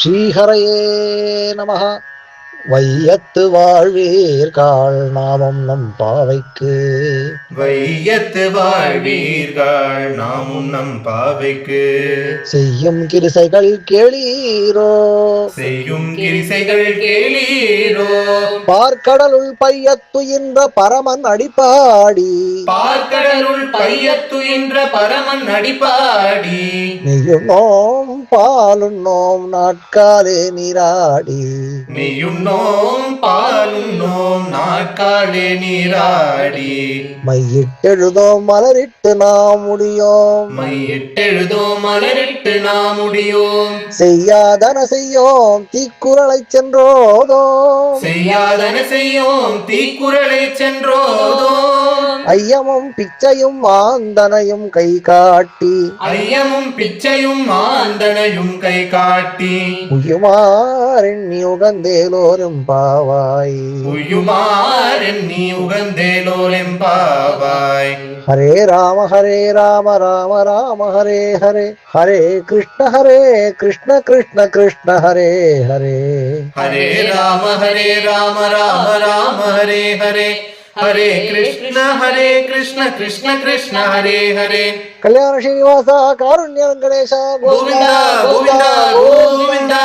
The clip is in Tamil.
ஸ்ரீஹரையே நம. வையத்து வாழ்வீர்கள் நாமம் நம் பாவைக்கு. வையத்து வாழ்வீர்கள் நாமும் நம் பாவைக்கு. செய்யும் கிரிசைகள் கேளீரோ. செய்யும் கிரிசைகள் கேளீரோ. பார்க்கடலுள் பையத்துயின்ற பரமன் அடிப்பாடி. பார்க்கடலுள் பையத்துயின்ற பரமன் அடிப்பாடி. நெய்யுண்ணோம் பாலுண்ணோம் நாட்காலே நீராடி. நெய்யுண்ணோம் பாலுண்ணோம் நாட்காலே நீராடி. மையிட்டெழுதோம் மலரிட்டு நாம் முடியோம். மையிட்டெழுதோம் மலரிட்டு நாம் முடியோம். செய்யாதன செய்யோம் தீக்குறளை சென்றோதோம். செய்யாதன செய்யோம் தீக்குறளை சென்றோதோம். ஐயமும் பிச்சையும் ஆந்தனையும் கை காட்டி. ஐயமும் பிச்சையும் ஆந்தனையும் கை காட்டி. உயுமாறெண்ணி உகந்தேலோரும் பாவாய். உயுமாறெண்ணி உகந்தேலோரும் பாவாய். ஹரே ராம ராம ராம ஹரே ஹரே. ஹரே கிருஷ்ண கிருஷ்ண கிருஷ்ண ஹரே ஹரே. ஹரே ராம ராம ராம ஹரே ஹரே. ஹரே கிருஷ்ண கிருஷ்ண கிருஷ்ண ஹரே ஹரே. கல்யாண ஸ்ரீனிவாசா காருண்ய வெங்கடேஷ கோவிந்தா கோவிந்தா கோவிந்தா.